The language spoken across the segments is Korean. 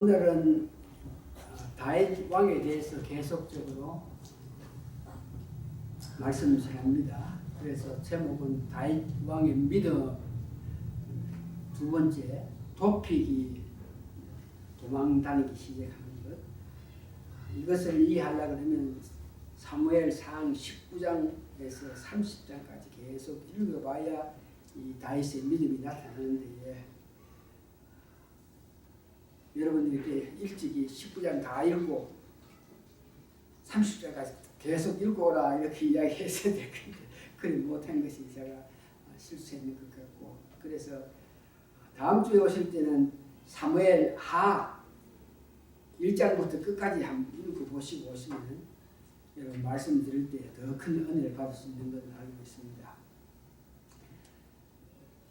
오늘은 다윗 왕에 대해서 계속적으로 말씀을 합니다. 그래서 제목은 다윗 왕의 믿음, 두 번째 도피기, 도망다니기 시작하는 것. 이것을 이해하려고 하면 사무엘상 19장에서 30장까지 계속 읽어봐야 이 다윗의 믿음이 나타나는데, 여러분들이 이렇게 일찍이 19장 다 읽고 30장까지 계속 읽어오라 이렇게 이야기했어야 될 건데 그리 못한 것이 제가 실수했는 것 같고, 그래서 다음 주에 오실 때는 사무엘 하 1장부터 끝까지 한번 읽어보시고 오시면 여러분 말씀 드릴 때 더 큰 은혜를 받을 수 있는 것을 알고 있습니다.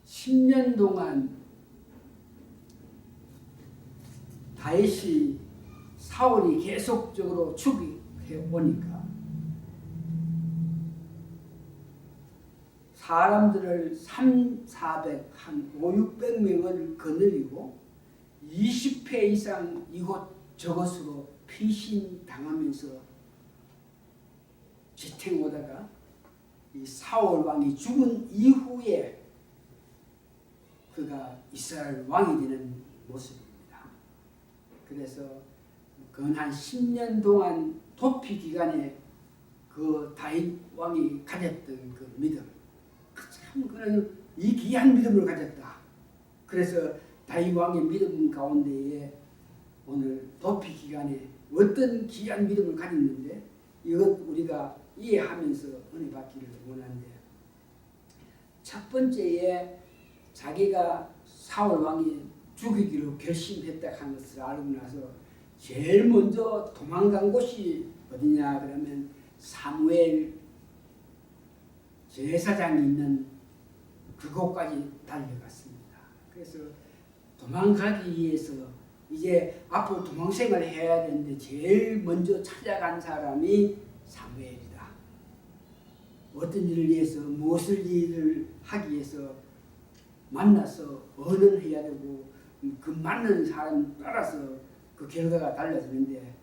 10년 동안 다윗이 사울이 계속적으로 죽이해 오니까 사람들을 400, 한 500~600명을 거느리고 20회 이상 이곳저곳으로 피신당하면서 지탱오다가 이 사울 왕이 죽은 이후에 그가 이스라엘 왕이 되는 모습입니다. 그래서 근 한 10년 동안 도피 기간에 그 다윗 왕이 가졌던 그 믿음, 참 그런 이 귀한 믿음을 가졌다. 그래서 다윗 왕의 믿음 가운데에 오늘 도피 기간에 어떤 귀한 믿음을 가졌는데 이것 우리가 이해하면서 은혜 받기를 원하는데, 첫 번째에 자기가 사울 왕이 죽이기로 결심했다 하는 것을 알고 나서 제일 먼저 도망간 곳이 어디냐 그러면 사무엘 제사장이 있는 그곳까지 달려갔습니다. 그래서 도망가기 위해서 이제 앞으로 도망생을 해야 되는데 제일 먼저 찾아간 사람이 사무엘이다. 어떤 일을 위해서 무엇을 일을 하기 위해서 만나서 언언해야 되고 그 맞는 사람 따라서 그 결과가 달라지는데,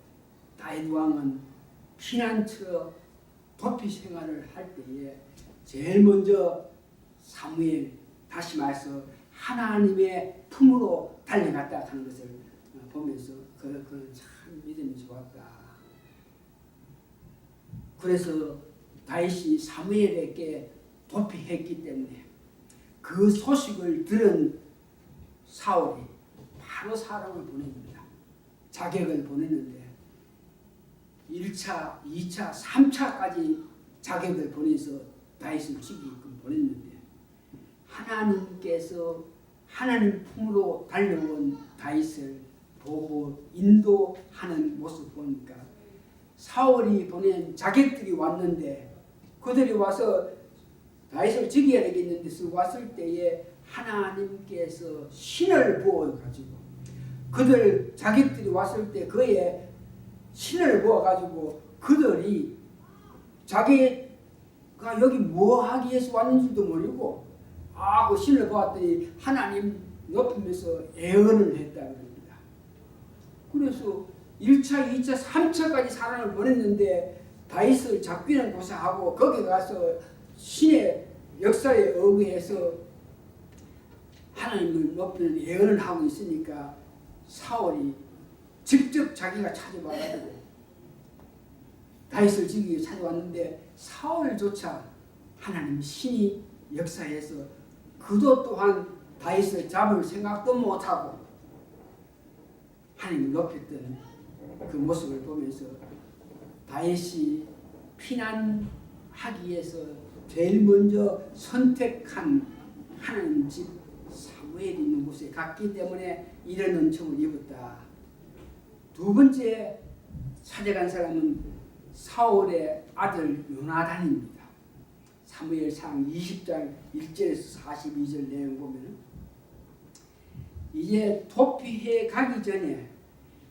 다윗 왕은 피난처 도피 생활을 할 때에 제일 먼저 사무엘, 다시 말해서 하나님의 품으로 달려갔다 하는 것을 보면서 그는 참 믿음이 좋았다. 그래서 다윗이 사무엘에게 도피했기 때문에 그 소식을 들은 사울이 바로 사람을 보냅니다. 자객을 보냈는데 1차, 2차, 3차까지 자객을 보내서 다윗을 죽이게끔 보냈는데, 하나님께서 하나님 품으로 달려온 다윗을 보고 인도하는 모습 보니까 사울이 보낸 자객들이 왔는데 그들이 와서 다윗을 죽여야 되겠는데 왔을 때에 하나님께서 신을 부어가지고 그들 자기들이 왔을 때 그의 신을 부어가지고 그들이 자기가 여기 뭐 하기 위해서 왔는지도 모르고 그 신을 보았더니 하나님 높이면서 애언을 했다 그럽니다. 그래서 1차, 2차, 3차까지 사람을 보냈는데 다윗을 잡기는 고사하고 거기 가서 신의 역사에 의해서 하나님을 높이는 예언을 하고 있으니까 사울이 직접 자기가 찾아와가지고 다윗을 죽이기 찾아왔는데, 사울조차 하나님 신이 역사에서 그도 또한 다윗을 잡을 생각도 못하고 하나님을 높였던 그 모습을 보면서 다윗이 피난하기 위해서 제일 먼저 선택한 하나님 집 사무엘이 있는 곳에 갔기 때문에 이런 은총을 입었다. 두 번째 찾아간 사람은 사울의 아들 요나단입니다. 사무엘상 20장 1절에서 42절 내용 보면 이제 도피해 가기 전에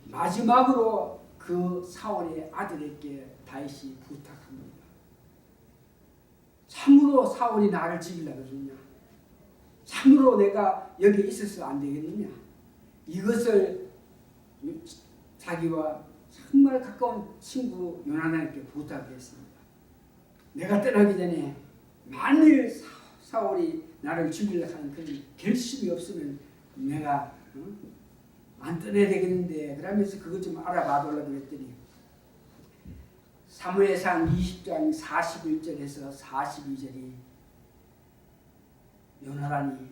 마지막으로 그 사울의 아들에게 다윗이 부탁합니다. 참으로 사울이 나를 죽이려고 그러냐? 참으로 내가 여기 있어서 안 되겠느냐? 이것을 자기와 정말 가까운 친구 요나단에게 부탁했습니다. 내가 떠나기 전에 만일 사울이 나를 죽이려고 하는 그런 결심이 없으면 내가 안 떠나야 되겠는데, 그러면서 그것 좀 알아봐달라고 그랬더니 사무엘상 20장 41절에서 42절이 요나단이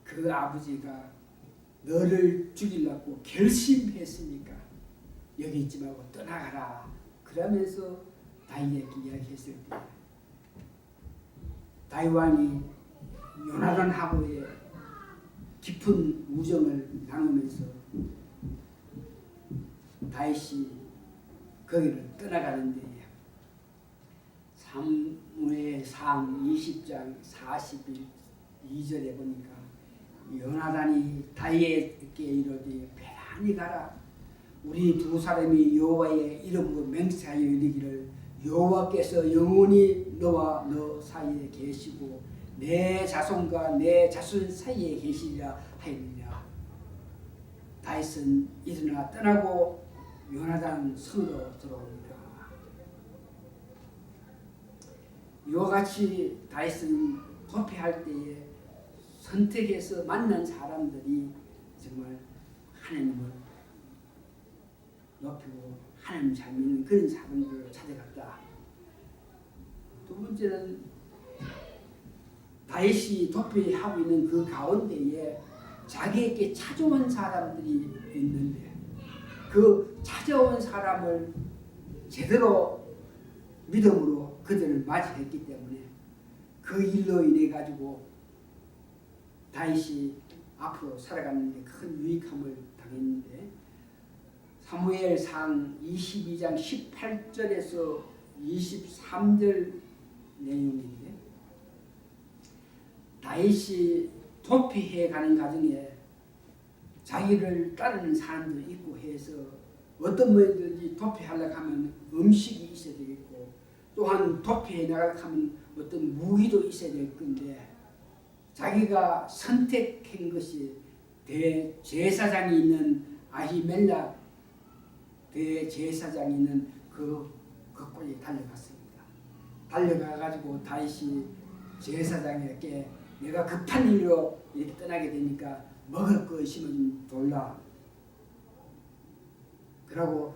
그 아버지가 너를 죽이려고 결심했으니까 여기 있지 말고 떠나가라 그러면서 다윗에게 이야기했을 때 다윗 왕이 요나단하고의 깊은 우정을 나누면서 다윗이 거기를 떠나가는데 사무엘상 20장 42절에 보니까 요나단이 다윗에게 이르되 편안히 가라. 우리 두 사람이 여호와의 이름으로 맹세하여 이르기를 여호와께서 영원히 너와 너 사이에 계시고 내 자손과 내 자손 사이에 계시리라 하였느니라. 다윗은 일어나 떠나고 요나단 성으로 들어옵니다. 이와 같이 다윗은 도피할 때에 선택해서 만난 사람들이 정말 하나님을 높이고 하나님 잘 믿는 그런 사람들을 찾아갔다. 두 번째는 다윗이 도피하고 있는 그 가운데에 자기에게 찾아온 사람들이 있는데 그 찾아온 사람을 제대로 믿음으로 그들을 맞이했기 때문에 그 일로 인해 가지고 다윗이 앞으로 살아가는 데 큰 유익함을 당했는데 사무엘상 22장 18절에서 23절 내용인데 다윗이 도피해 가는 과정에 자기를 따르는 사람들이 있고 해서 어떤 분들이 도피하려고 하면 음식이 있어야 되겠고 또한 도피해 나가려고 하면 어떤 무기도 있어야 될 건데 자기가 선택한 것이 대제사장이 있는 아히멜렉 대제사장이 있는 그곳에 달려갔습니다. 달려가가지고 다윗이 제사장에게 내가 급한 일로 이렇게 떠나게 되니까 먹을 거 있으면 돌라. 그러고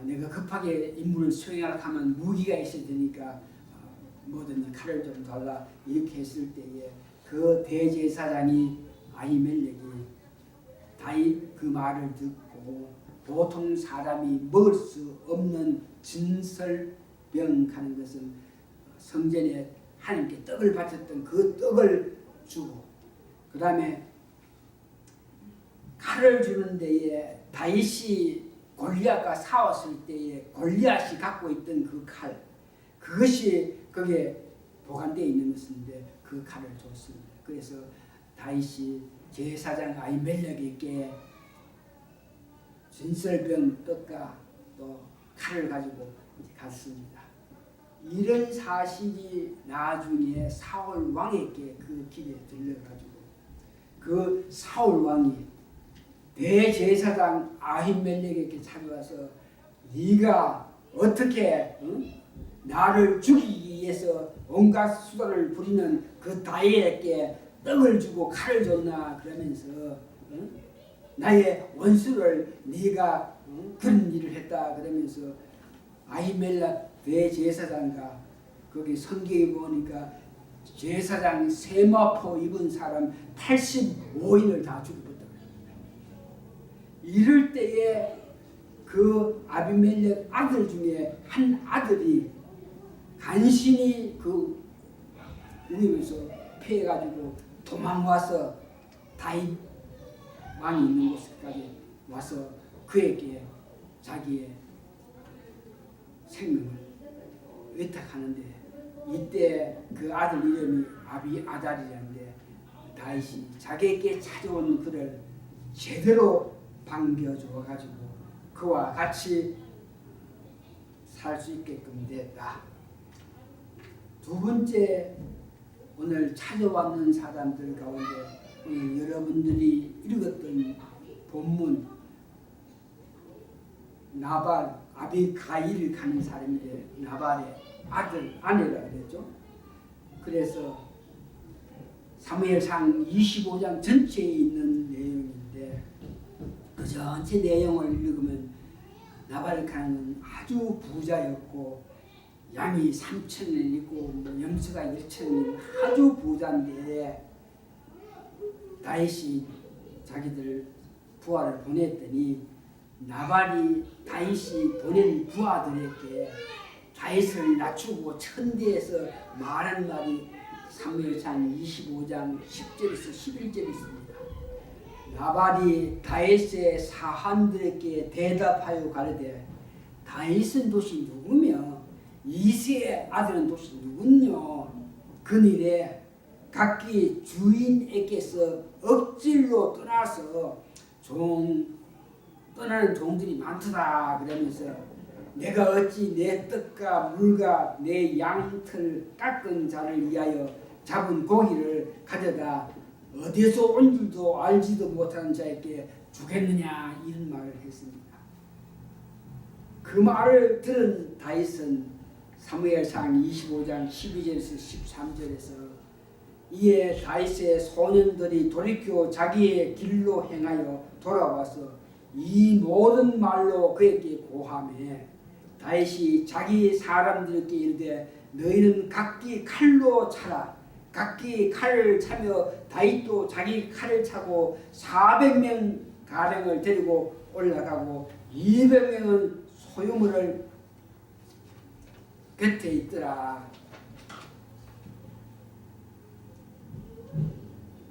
내가 급하게 임무를 수행하려고 하면 무기가 있어야 되니까 뭐든지 칼을 좀 달라. 이렇게 했을 때에 그 대제사장이 아히멜렉이 다윗 그 말을 듣고 보통 사람이 먹을 수 없는 진설병 하는 것은 성전에 하나님께 떡을 바쳤던 그 떡을 주고 그 다음에 칼을 주는 데에 다윗이 골리앗과 싸웠을 때에 골리앗이 갖고 있던 그 칼 그것이 거기에 보관되어 있는 것인데 그 칼을 줬습니다. 그래서 다윗이 제사장 아히멜렉에게 진설병 떡과 또 칼을 가지고 갔습니다. 이런 사실이 나중에 사울 왕에게 그 길에 들려가지고 그 사울 왕이 대제사장 아히멜렉에게 찾아와서 네가 어떻게 나를 죽이기 위해서 온갖 수단을 부리는 그 다윗에게 떡을 주고 칼을 줬나 그러면서 나의 원수를 네가 그런 일을 했다 그러면서 아히멜렉 대제사장과 거기 성경에 보니까 제사장 세마포 입은 사람 85인을 다 죽였다. 이럴 때에 그 아비멜렉 아들 중에 한 아들이 간신히 그 위에서 피해가지고 도망와서 다윗 왕이 있는 곳까지 와서 그에게 자기의 생명을 의탁하는데 이때 그 아들 이름이 아비아달이라는데 다윗이 자기에게 찾아온 그를 제대로 반겨주어가지고 그와 같이 살 수 있게끔 됐다. 두 번째 오늘 찾아왔는 사람들 가운데 오늘 여러분들이 읽었던 본문 나발 아비가일을 가는 사람인데 나발의 아내라 그랬죠. 그래서 사무엘상 25장 전체에 있는 내용인데 그 전체 내용을 읽으면 나발간은 아주 부자였고 양이 3,000을 있고 뭐 염소가 1,000을 아주 부자인데 다윗이 자기들 부하를 보냈더니 나발이 다윗이 보낸 부하들에게 다윗을 낮추고 천대에서 말한 말이 사무엘상 25장 10절에서 11절에 있습니다. 나발이 다윗의 사한들에게 대답하여 가르되 다윗은 도시 누구며 이새의 아들은 도시 누군요. 그늘에 각기 주인에게서 억질로 떠나서 떠나는 종들이 많더라. 그러면서 내가 어찌 내 떡과 물과 내 양털 깎은 자를 위하여 잡은 고기를 가져다 어디서 온 줄도 알지도 못하는 자에게 주겠느냐 이런 말을 했습니다. 그 말을 들은 다윗은 사무엘상 25장 12절에서 13절에서 이에 다윗의 소년들이 돌이켜 자기의 길로 행하여 돌아와서 이 모든 말로 그에게 고하매 다윗이 자기 사람들에게 이르되 너희는 각기 칼로 차라. 각기 칼을 차며 다윗도 자기 칼을 차고 400명 가량을 데리고 올라가고 200명은 소유물을 곁에 있더라.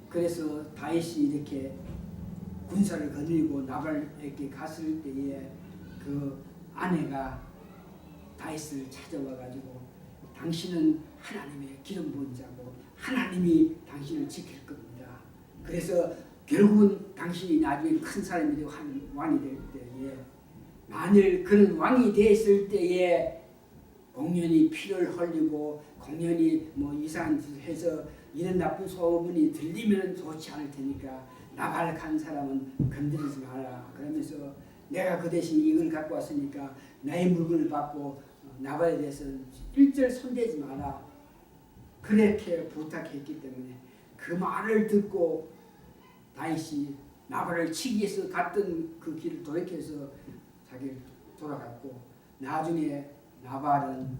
그래서 다윗이 이렇게 군사를 거느리고 나발에게 갔을 때에 그 아내가 다윗을 찾아와 가지고 당신은 하나님의 기름 부은 자고 하나님이 당신을 지킬 겁니다. 그래서 결국은 당신이 나중에 큰 사람이 되고 한 왕이 될 때에 만일 그런 왕이 됐을 때에 공연히 피를 흘리고 공연히 뭐 이상한 짓을 해서 이런 나쁜 소문이 들리면 좋지 않을 테니까 나발 간 사람은 건드리지 마라. 그러면서 내가 그 대신 이걸 갖고 왔으니까 나의 물건을 받고 나발에 대해서는 일절 손대지 마라. 그렇게 부탁했기 때문에 그 말을 듣고 다윗이 나발을 치기 위해서 갔던 그 길을 돌이켜서 자기를 돌아갔고 나중에 나발은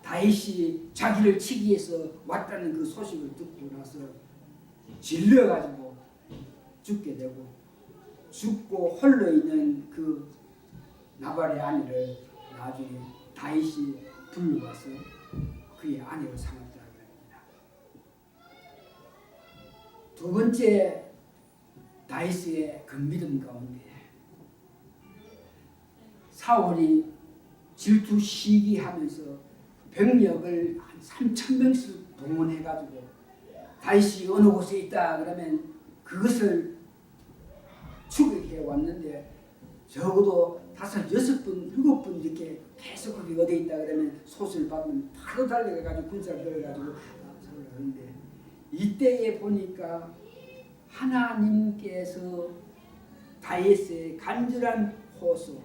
다윗이 자기를 치기 위해서 왔다는 그 소식을 듣고 나서 질려가지고 죽게 되고 죽고 홀로 있는 그 나발의 아내를 나중에 다윗이 불러와서 그의 아내로 삼았다고 합니다. 두 번째 다윗의 그 믿음 가운데 사울이 질투 시기하면서 병력을 한 3,000명씩 동원해가지고 다윗이 어느 곳에 있다 그러면 그것을 추격해 왔는데 적어도 5, 6분, 7분 이렇게 계속 거기 어디에 있다 그러면 소식을 받으면 바로 달려가지고 군사를 들어가지고 하는데 이때에 보니까 하나님께서 다윗의 간절한 호소,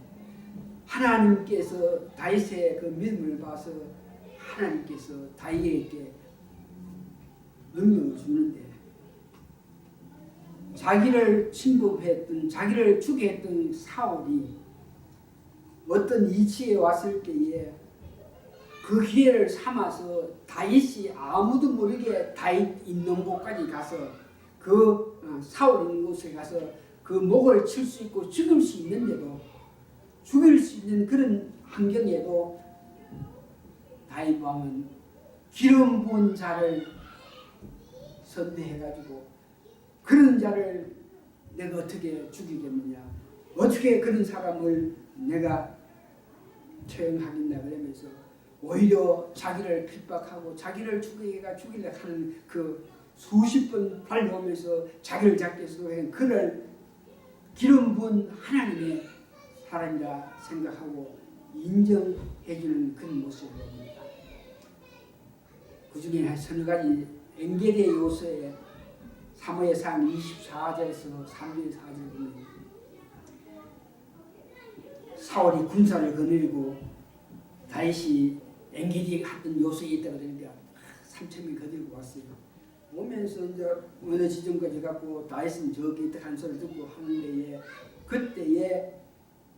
하나님께서 다윗의 그 믿음을 봐서 하나님께서 다윗에게 능력을 주는데 자기를 침범했던 자기를 죽였던 사울이 어떤 이치에 왔을 때에 그 기회를 삼아서 다윗이 아무도 모르게 다윗 있는 곳까지 가서 그 사울 있는 곳에 가서 그 목을 칠 수 있고 죽일 수 있는데도 죽일 수 있는 그런 환경에도 다윗 왕은 기름 부은 자를 선대해가지고 그런 자를 내가 어떻게 죽이겠느냐, 어떻게 그런 사람을 내가 처형하겠냐 그러면서 오히려 자기를 핍박하고 자기를 죽이려 하는 그 수십 번 달려오면서 자기를 잡기 위해서 그를 기름 부은 하나님의 사람이라 생각하고 인정해주는 그런 모습을 봅니다. 그 중에 서너 가지 엔겔의 요소에 사무엘상 24절에서 3절 4절 보면 사울이 군사를 거느리고 다윗이 엔게디 하던 요소에 있다 그러니까 3,000명 거느리고 왔어요. 오면서 이제 어느 지점까지 갖고 다윗은 저기 한 소리 듣고 하는데 그때에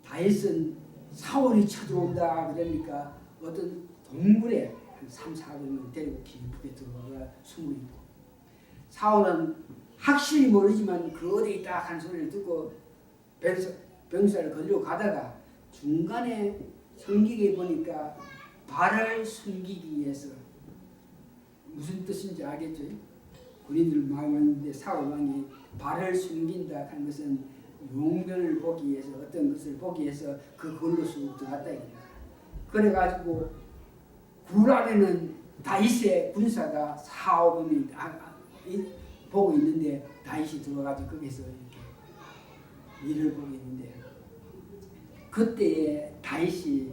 다윗은 사울이 쳐들어온다 그러니까 어떤 동굴에 한 3, 400명 데리고 깊게 들어가 숨어 있고 사울은 확실히 모르지만 그 어디에 있다 한 소리를 듣고 병사를 거느리고 가다가 중간에 성경에 보니까 발을 숨기기 위해서 무슨 뜻인지 알겠죠? 군인들 많이 왔는데 사울 왕이 발을 숨긴다 하는 것은 용변을 보기 위해서 어떤 것을 보기 위해서 그걸로 쑥 들어갔다 이거야. 그래가지고 굴 안에는 다윗의 군사가 4, 5명이 보고 있는데 다윗이 들어가지고 거기서 이렇게 일을 보고 있는데 그때에 다윗이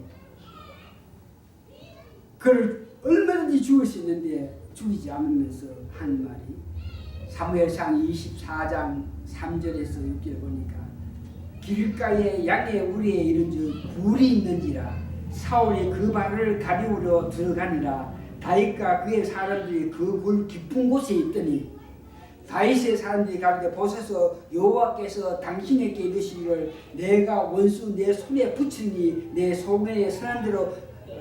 그를 얼마든지 죽을 수 있는데 죽이지 않으면서 한 말이 사무엘상 24장 3절에서 6절 보니까 길가에 양의 우리에 이른즉 굴이 있는지라 사울이 그 발을 가리우러 들어가니라 다윗과 그의 사람들이 그 굴 깊은 곳에 있더니 다윗의 사람들이 가는데 보소서 여호와께서 당신에게 이르시기를 내가 원수 내 손에 붙이니 내 소견에 선한 대로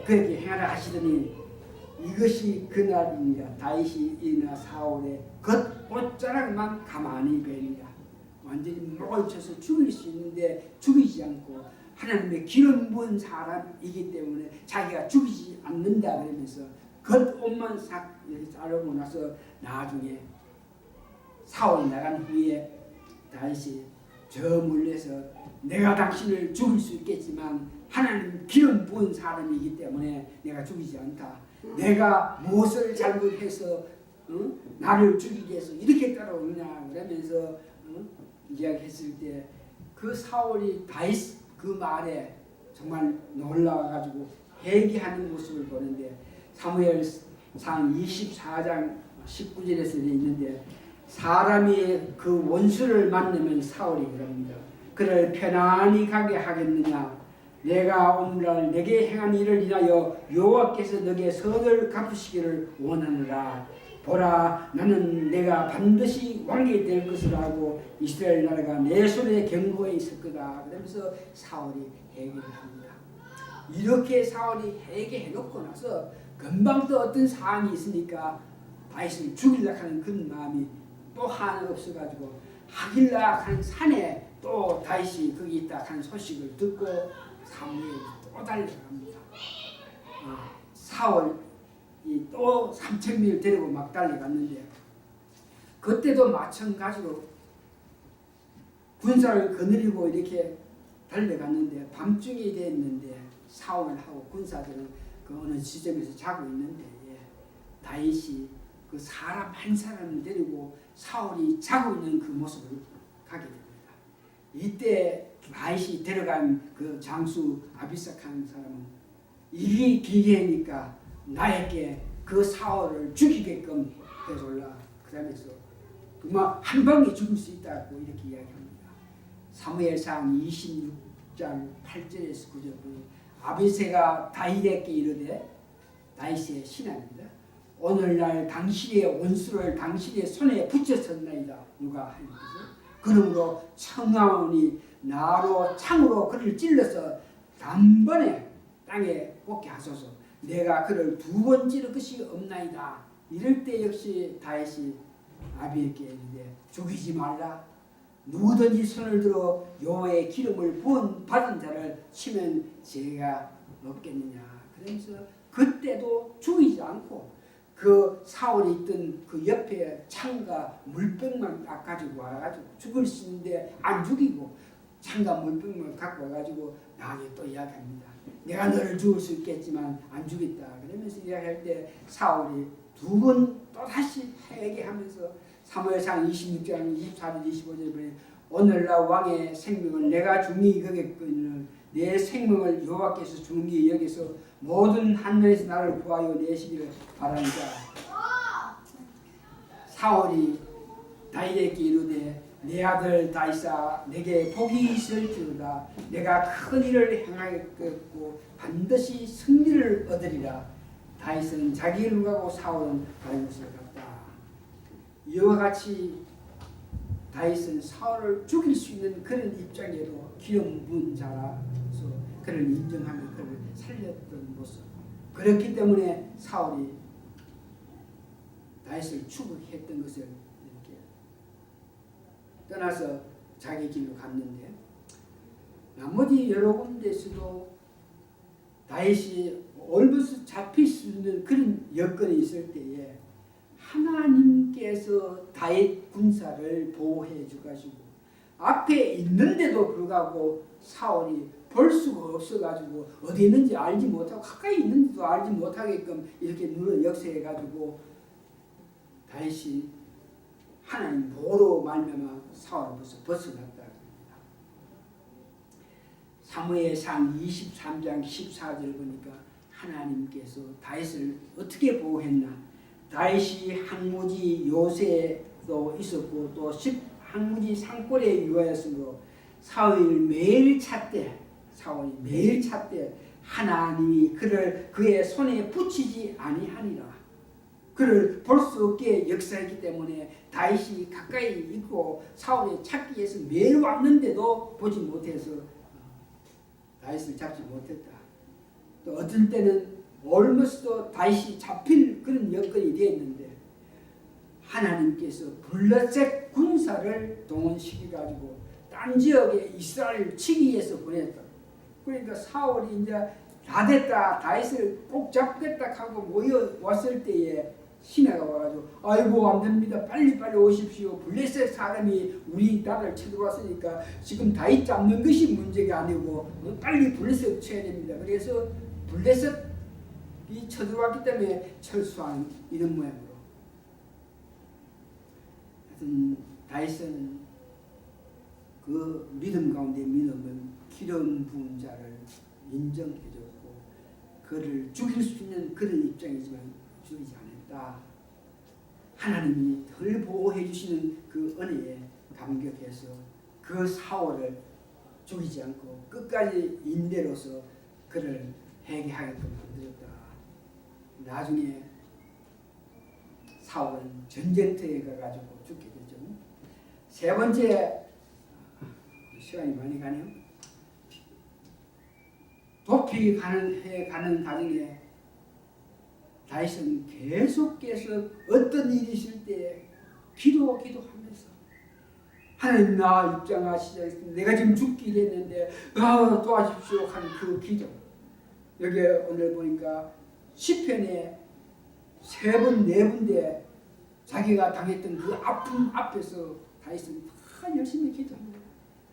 그에게 행하라 하시더니 이것이 그날이니라. 다윗이 이나 사울의 겉옷자락만 가만히 뵈니라. 완전히 목을 쳐서 죽일 수 있는데 죽이지 않고 하나님의 기름 부은 사람이기 때문에 자기가 죽이지 않는다 그러면서 겉옷만 싹 이렇게 자르고 나서 나중에 사울이 나간 후에 다윗이 저 멀리서 내가 당신을 죽일 수 있겠지만 하나님 기름 부은 사람이기 때문에 내가 죽이지 않다. 내가 무엇을 잘못해서 나를 죽이게 해서 이렇게 따라오느냐 그러면서 이야기했을 때 그 사울이 다윗 그 말에 정말 놀라워가지고 회개하는 모습을 보는데 사무엘상 24장 19절에서 있는데 사람이 그 원수를 만나면 사울이 그럽니다. 그를 편안히 가게 하겠느냐 내가 오늘날 내게 행한 일을 인하여 여호와께서 너에게 선을 갚으시기를 원하노라. 보라 나는 내가 반드시 왕이 될 것을 알고 이스라엘 나라가 내 손에 견고해 있을 거다. 그러면서 사울이 회개를 합니다. 이렇게 사울이 회개해 놓고 나서 금방 또 어떤 사안이 있으니까 다윗을 죽이려고 하는 그 마음이 또 하나 없어가지고 하길라 하는 산에 또 다윗이 거기 있다 하는 소식을 듣고 사무엘이 또 달려갑니다. 사울이 또 3,000명을 데리고 막 달려갔는데 그때도 마찬가지로 군사를 거느리고 이렇게 달려갔는데 밤중이 됐는데 사울하고 군사들은 그 어느 지점에서 자고 있는데 다윗이 그 사람 한 사람을 데리고 사울이 자고 있는 그 모습을 가게 됩니다. 이때 다윗이 데려간 그 장수 아비삭한 사람은 일이 기계니까 나에게 그 사울을 죽이게끔 해줄라. 그러면서 그만 한 방에 죽을 수 있다고 이렇게 이야기합니다. 사무엘상 26장 8절에서 9절 보니 아비새가 다윗에게 이르되 다윗의 신하입니다. 오늘날 당신의 원수를 당신의 손에 붙였었나이다. 누가 하였듯이 그러므로 청하오니 나로 창으로 그를 찔러서 단번에 땅에 꽂게 하소서. 내가 그를 2번 찌를 것이 없나이다. 이럴 때 역시 다윗이 아비에게 이르되 죽이지 말라. 누구든지 손을 들어 여호와의 기름을 부은 받은 자를 치면 죄가 없겠느냐. 그러면서 그때도 죽이지 않고 그 사울이 있던 그 옆에 창과 물병만 딱 가지고 와가지고 죽을 수 있는데 안 죽이고 창과 물병만 갖고 와가지고 나중에 또 이야기합니다. 내가 너를 죽을 수 있겠지만 안 죽겠다. 그러면서 이야기할 때 사울이 2번 또 다시 회개하면서 사무엘상 26장 24절 25절에 보니 오늘날 왕의 생명을 내가 중히 여겼거늘 내 생명을 여호와께서 중히 여기서 모든 한면에서 나를 구하여 내시기를 바랍니다. 사울이 다윗에게 이르되 내 아들 다윗아 내게 복이 있을지로다. 내가 큰 일을 행하겠고 반드시 승리를 얻으리라. 다윗은 자기 일을 가고 사울은 다른 곳을 갔다. 이와 같이 다윗은 사울을 죽일 수 있는 그런 입장에도 기름 부은 자라서 그를 인정하며 그를 살렸던 모습. 그렇기 때문에 사울이 다윗을 추격했던 것을 이렇게 떠나서 자기 길로 갔는데, 나머지 여러 군데에서도 다윗이 얼버스 잡힐 수 있는 그런 여건이 있을 때에 하나님께서 다윗 군사를 보호해 주가지고 앞에 있는데도 불구하고 사울이 볼 수가 없어가지고 어디 있는지 알지 못하고 가까이 있는지도 알지 못하게끔 이렇게 눌러 역사해가지고 다윗이 하나님 보호로 말미암아 사울로부터 벗어났다. 사무엘상 23장 14절 보니까 하나님께서 다윗을 어떻게 보호했나? 다윗이 항무지 요새도 있었고 또 항무지 산골에 유하였으므로 사울이 매일 찾되 하나님이 그를 그의 손에 붙이지 아니하니라. 그를 볼 수 없게 역사했기 때문에 다윗이 가까이 있고 사울이 찾기 위해서 매일 왔는데도 보지 못해서 다윗을 잡지 못했다. 또 어떤 때는 올머스도 다윗이 잡힐 그런 여건이 되었는데 하나님께서 블레셋 군사를 동원시켜가지고 딴 지역에 이스라엘을 치기 위해서 보냈다. 그러니까 사울이 이제 다 됐다, 다윗을 꼭 잡겠다 하고 모여왔을 때에 신하가 와가지고 아이고 안됩니다, 빨리빨리 오십시오. 블레셋 사람이 우리 나라를 쳐들어왔으니까 지금 다윗 잡는 것이 문제가 아니고 빨리 블레셋 쳐야 됩니다. 그래서 블레셋이 쳐들어왔기 때문에 철수한 이런 모양으로. 하여튼 다윗은 그 믿음 가운데 믿음은 기름 부은 자를 인정해줬고 그를 죽일 수 있는 그런 입장이지만 죽이지 않았다. 하나님이 덜 보호해 주시는 그 은혜에 감격해서 그 사울을 죽이지 않고 끝까지 인대로서 그를 회개하게끔 만들었다. 나중에 사울은 전쟁터에 가가지고 죽게 되죠. 세 번째, 시간이 많이 가네요. 도피 가는 가정에 다윗은 계속해서 어떤 일이 있을 때 기도하면서 하나님 나 입장하시자, 내가 지금 죽기 됐는데 도와주십시오 하는 그 기도. 여기 오늘 보니까 시편에 3번 4군데 자기가 당했던 그 아픔 앞에서 다윗은 다 열심히 기도합니다.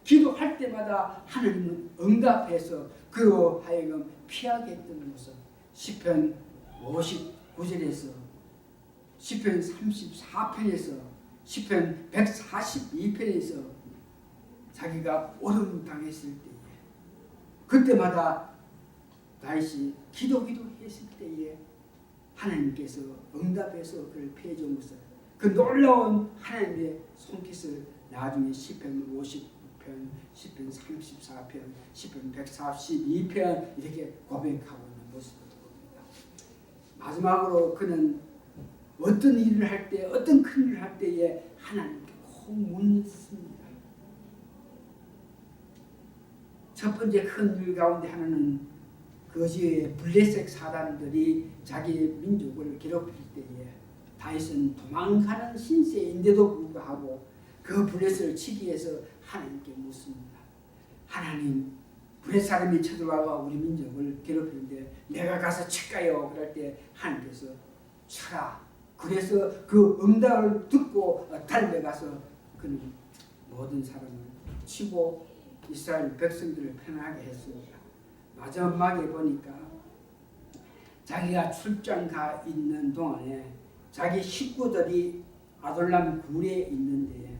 기도할 때마다 하나님은 응답해서 그로 하여금 피하게 했던 모습. 시편 59절에서 시편 34편에서 시편 142편에서 자기가 오름 당했을 때에 그때마다 다윗이 기도했을 때에 하나님께서 응답해서 그를 피해 준 것을, 그 놀라운 하나님의 손깃을 나중에 시편 59편, 시편 34편, 시편 142편 이렇게 고백하고 있는 모습을 봅니다. 마지막으로 그는 어떤 일을 할 때, 어떤 큰 일을 할 때에 하나님께 꼭 묻습니다. 첫 번째 큰 일 가운데 하나는 거지의 블레셋 사람들이 자기 민족을 괴롭힐 때에 다윗은 도망가는 신세인데도 불구하고 그 블레셋을 치기 위해서 하나님께 묻습니다. 하나님, 블레셋 사람이 쳐들어와 우리 민족을 괴롭히는데 내가 가서 칠까요? 그럴 때 하나님께서 쳐라. 그래서 그 응답을 듣고 달려가서 그는 모든 사람을 치고 이스라엘 백성들을 편하게 했습니다. 마지막에 보니까 자기가 출장 가 있는 동안에 자기 식구들이 아둘람 굴에 있는데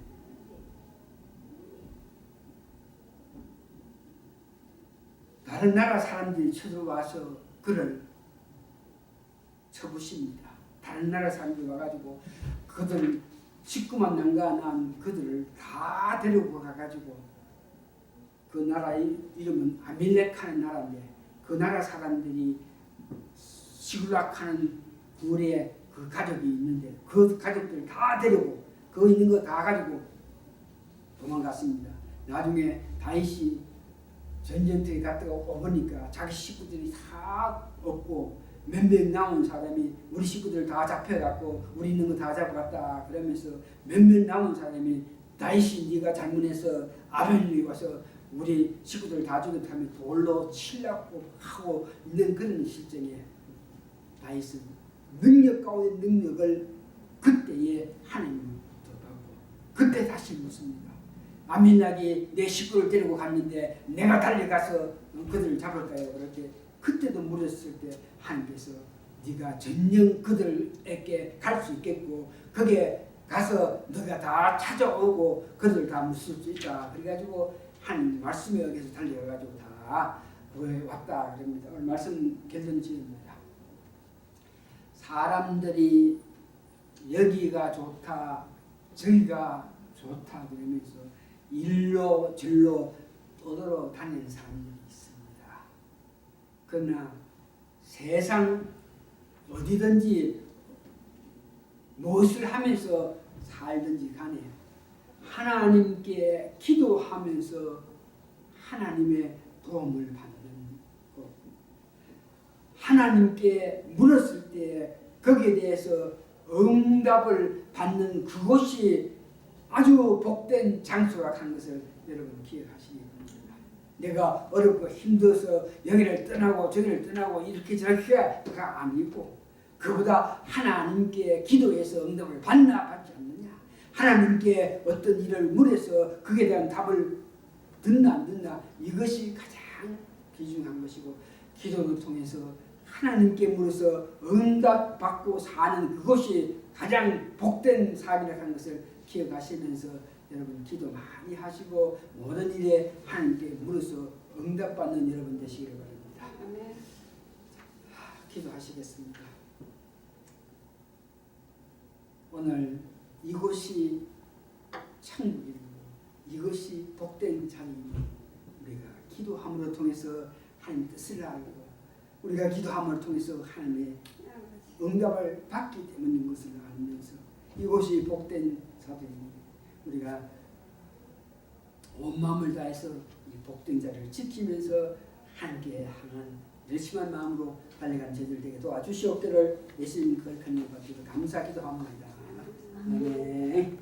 다른 나라 사람들이 쳐들어와서 그를 쳐부십니다. 다른 나라 사람들이 와가지고 그들 19만 난간한 그들을 다 데리고 가가지고 그 나라의 이름은 아밀렉하는 나라인데 그 나라 사람들이 시글락하는 굴에 그 가족이 있는데 그 가족들 다 데리고 그 있는 거 다 가지고 도망갔습니다. 나중에 다윗이 전쟁터에 갔다가 오보니까 자기 식구들이 다 없고 몇 명 남은 사람이 우리 식구들 다 잡혀갖고 우리 있는 거 다 잡아갔다 그러면서 몇 명 남은 사람이 다윗이 네가 잘못해서 아벨이 와서 우리 식구들 다 죽였다면 돌로 치려고 하고 있는 그런 실정에 다윗은 능력 가운데 능력을 그때에 하나님부터 받고 그때 다시 묻습니다. 아밀렉이 내 식구를 데리고 갔는데 내가 달려가서 그들을 잡을까요? 그럴 때 그때도 물었을 때 하나님께서 네가 전령 그들에게 갈 수 있겠고 거기에 가서 너가 다 찾아오고 그들 다 묻을 수 있다. 그래가지고 하나님 말씀에 의해서 달려가지고 다 구해왔다. 그럽니다. 오늘 말씀 결론지입니다. 사람들이 여기가 좋다, 저기가 좋다 그러면서 일로 절로 떠돌아 다니는 사람들이 있습니다. 그러나 세상 어디든지 무엇을 하면서 살든지 간에 하나님께 기도하면서 하나님의 도움을 받는 것, 하나님께 물었을 때 거기에 대해서 응답을 받는 그곳이 아주 복된 장소라 하는 것을 여러분 기억하시기 바랍니다. 내가 어렵고 힘들어서 여기를 떠나고 저기를 떠나고 이렇게 저렇게가 아니고 그보다 하나님께 기도해서 응답을 받나 받지 않느냐, 하나님께 어떤 일을 물어서 그에 대한 답을 듣나 안 듣나, 이것이 가장 귀중한 것이고 기도를 통해서 하나님께 물어서 응답받고 사는 그것이 가장 복된 삶이라고 하는 것을 기억하시면서 여러분 기도 많이 하시고 모든 일에 하나님께 물어서 응답받는 여러분 되시기를 바랍니다. 기도하시겠습니다. 오늘 이곳이 천국이고 이것이 복된 자리입니다. 우리가 기도함으로 통해서 하나님 뜻을 알고 우리가 기도함을 통해서 하나님의 응답을 받기 때문인 것을 알면서 이곳이 복된 자리입니다. 우리가 온 마음을 다해서 이 복된 자리를 지키면서 함께 향한 열심한 마음으로 달려가는 저희들 되게 도와주시옵기를 예수님 거룩한 이름 받들어 감사 기도합니다. 아멘.